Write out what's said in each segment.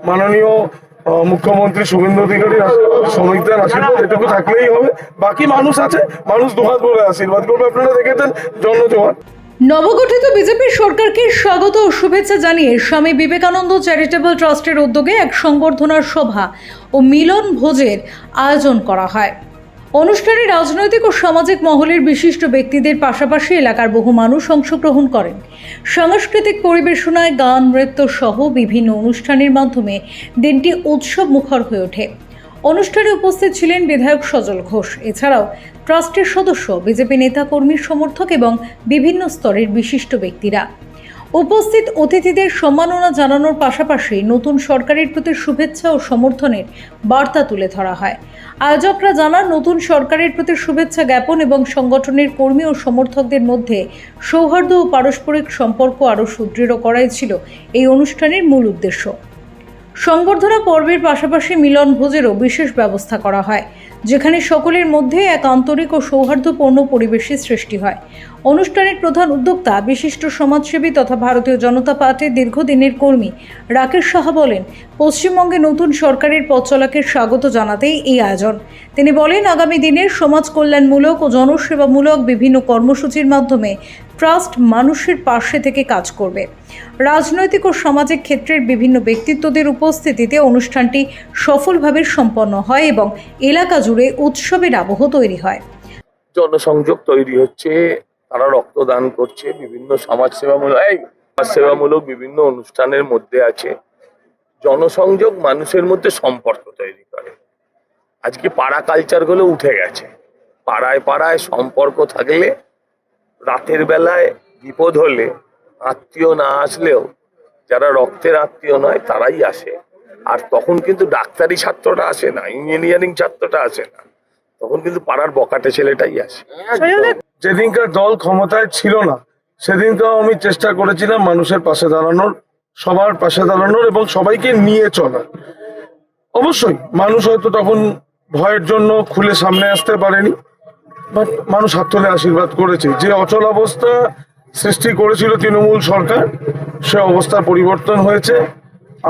মাননীয় মুখ্যমন্ত্রী শুভেন্দু অধিকারী শ্রমিকদের আশীর্বাদ এটুকু থাকলেই হবে। বাকি মানুষ আছে, মানুষ দুহাত ভরে আশীর্বাদ করবে। আপনারা দেখেছেন জনজোয়ার। নবগঠিত বিজেপির সরকারকে স্বাগত ও শুভেচ্ছা জানিয়ে স্বামী বিবেকানন্দ চ্যারিটেবল ট্রাস্টের উদ্যোগে এক সংবর্ধনা সভা ও মিলন ভোজের আয়োজন করা হয়। অনুষ্ঠানে রাজনৈতিক ও সামাজিক মহলের বিশিষ্ট ব্যক্তিদের পাশাপাশি এলাকার বহু মানুষ অংশগ্রহণ করেন। সাংস্কৃতিক পরিবেশনায় গান, নৃত্য সহ বিভিন্ন অনুষ্ঠানের মাধ্যমে দিনটি উৎসব মুখর হয়ে ওঠে। অনুষ্ঠানে উপস্থিত ছিলেন বিধায়ক সজল ঘোষ, এছাড়াও ট্রাস্টের সদস্য, বিজেপি নেতা, কর্মী, সমর্থক এবং বিভিন্ন স্তরের বিশিষ্ট ব্যক্তিরা। উপস্থিত অতিথিদের সম্মাননা জানানোর পাশাপাশি নতুন সরকারের প্রতি শুভেচ্ছা ও সমর্থনের বার্তা তুলে ধরা হয়। আয়োজকরা জানান, নতুন সরকারের প্রতি শুভেচ্ছা জ্ঞাপন এবং সংগঠনের কর্মী ও সমর্থকদের মধ্যে সৌহার্দ্য ও পারস্পরিক সম্পর্ক আরও সুদৃঢ় করাই ছিল এই অনুষ্ঠানের মূল উদ্দেশ্য। সংবর্ধনা পর্বের পাশাপাশি মিলন ভোজেরও বিশেষ ব্যবস্থা করা হয়, যেখানে সকলের মধ্যে এক আন্তরিক ও সৌহার্দ্যপূর্ণ পরিবেশের সৃষ্টি হয়। অনুষ্ঠানের প্রধান উদ্যোক্তা, বিশিষ্ট সমাজসেবী তথা ভারতীয় জনতা পার্টির দীর্ঘদিনের কর্মী রাকেশ সাহা বলেন, পশ্চিমবঙ্গে নতুন সরকারের পথ চলাকে স্বাগত জানাতেই এই আয়োজন। তিনি বলেন, আগামী দিনের সমাজ কল্যাণমূলক ও জনসেবামূলক বিভিন্ন কর্মসূচির মাধ্যমে ট্রাস্ট মানুষের পাশে থেকে কাজ করবে। রাজনৈতিক ও সামাজিক ক্ষেত্রের বিভিন্ন ব্যক্তিত্বদের উপস্থিতিতে অনুষ্ঠানটি সফলভাবে সম্পন্ন হয় এবং এলাকা জুড়ে উৎসবের আবহ তৈরি হয়। জনসংযোগ তৈরি হচ্ছে, তারা রক্তদান করছে, বিভিন্ন সমাজসেবামূলক বিভিন্ন অনুষ্ঠানের মধ্যে আছে। জনসংযোগ মানুষের মধ্যে সম্পর্ক তৈরি করে। আজকে পাড়া কালচার গুলো উঠে গেছে। পাড়ায় পাড়ায় সম্পর্ক থাকলে রাতের বেলায় বিপদ হলে আত্মীয় না আসলেও যারা রক্তের আত্মীয় নয় তারাই আসে। আর তখন কিন্তু ডাক্তারি ছাত্রটা আসে না, ইঞ্জিনিয়ারিং ছাত্রটা আসে না, তখন কিন্তু পাড়ার বকাটে ছেলেটাই আসে। যেদিনকার দল ক্ষমতায় ছিল না সেদিনকার আমি চেষ্টা করেছিলাম মানুষের পাশে দাঁড়ানোর, সবার পাশে দাঁড়ানোর এবং সবাইকে নিয়ে চলার। অবশ্যই মানুষ হয়তো তখন ভয়ের জন্য খুলে সামনে আসতে পারেনি, বাট মানুষ হাত তুলে আশীর্বাদ করেছে। যে অচল অবস্থা সৃষ্টি করেছিল তৃণমূল সরকার, সে অবস্থার পরিবর্তন হয়েছে।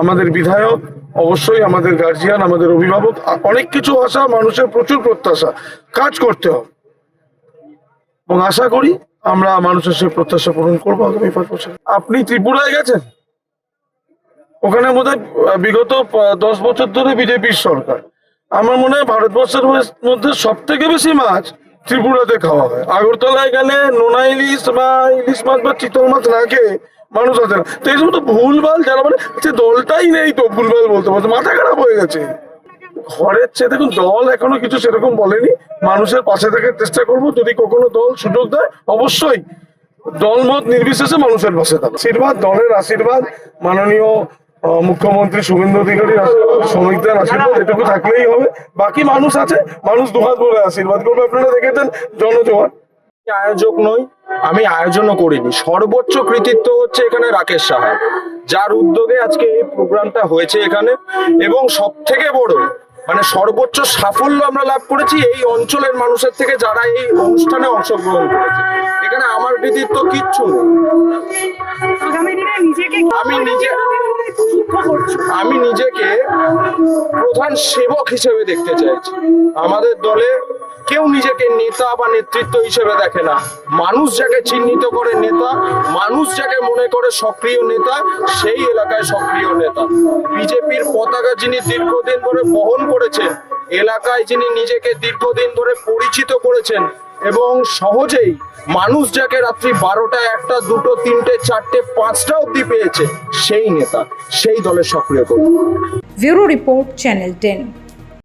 আমাদের বিধায়ক, অবশ্যই আমাদের গার্জিয়ান, আমাদের অভিভাবক, অনেক কিছু আশা, মানুষের প্রচুর প্রত্যাশা, কাজ করতে হবে এবং আশা করি আমরা মানুষের সেই প্রত্যাশা পূরণ করবো আগামী 5 বছর। আপনি ত্রিপুরায় গেছেন? ওখানে বোধহয় বিগত 10 বছর ধরে বিজেপির সরকার। আমার মনে হয় ভারতবর্ষের মধ্যে সব থেকে বেশি মাছ ত্রিপুরাতে খাওয়া হয়। আগরতলায় গেলে নোনা ইলিশ বা ইলিশ মাছ বা চিতল মাছ না খেয়ে মানুষ আসে না। তো এই সমস্ত ভুলভাল যারা মানে দলটাই নেই, তো ভুলভাল বলতে বলতে মাথা খারাপ হয়ে গেছে। ঘরের চেয়ে দেখুন, দল এখনো কিছু সেরকম বলেনি। মানুষের পাশে থাকার চেষ্টা করবো। যদি কখনো দল সুযোগ দেয়, অবশ্যই দলমত নির্বিশেষে মানুষের পাশে থাকবে। আশীর্বাদ, দলের আশীর্বাদ, মাননীয় মুখ্যমন্ত্রী শুভেন্দু অধিকারী শ্রমিকদের আশীর্বাদ এটুকু থাকলেই হবে। বাকি মানুষ আছে, মানুষ দুহাত ভরে আশীর্বাদ করবে। আপনারা দেখেছেন জনজোয়ার। আয়োজক নই, আমি আয়োজনও করিনি। সর্বোচ্চ কৃতিত্ব হচ্ছে এখানে রাকেশ সাহা, যার উদ্যোগে আজকে এই প্রোগ্রামটা হয়েছে এখানে। এবং সব থেকে বড় মানে সর্বোচ্চ সাফল্য আমরা লাভ করেছি এই অঞ্চলের মানুষের থেকে, যারা এই অনুষ্ঠানে অংশগ্রহণ করেছে। এখানে আমার কৃতিত্ব কিচ্ছু নেই। আমি নিজেকে প্রধান সেবক হিসেবে দেখতে চাইছি। আমাদের দলে কেউ নিজেকে নেতা বা নেতৃত্ব হিসেবে দেখে না। মানুষ যাকে চিহ্নিত করে নেতা, মানুষ যাকে মনে করে সক্রিয় নেতা, সেই এলাকায় সক্রিয় নেতা। বিজেপির পতাকা যিনি দীর্ঘদিন ধরে বহন করেছেন, এলাকায় যিনি নিজেকে দীর্ঘদিন ধরে পরিচিত করেছেন এবং সহজেই মানুষ যাকে রাত্রি 12টা, 1টা, 2টো, 3টে, 4টে, 5টা অব্দি পেয়েছে, সেই নেতা, সেই দলের সক্রিয় কর্মী। Bureau report, channel 10।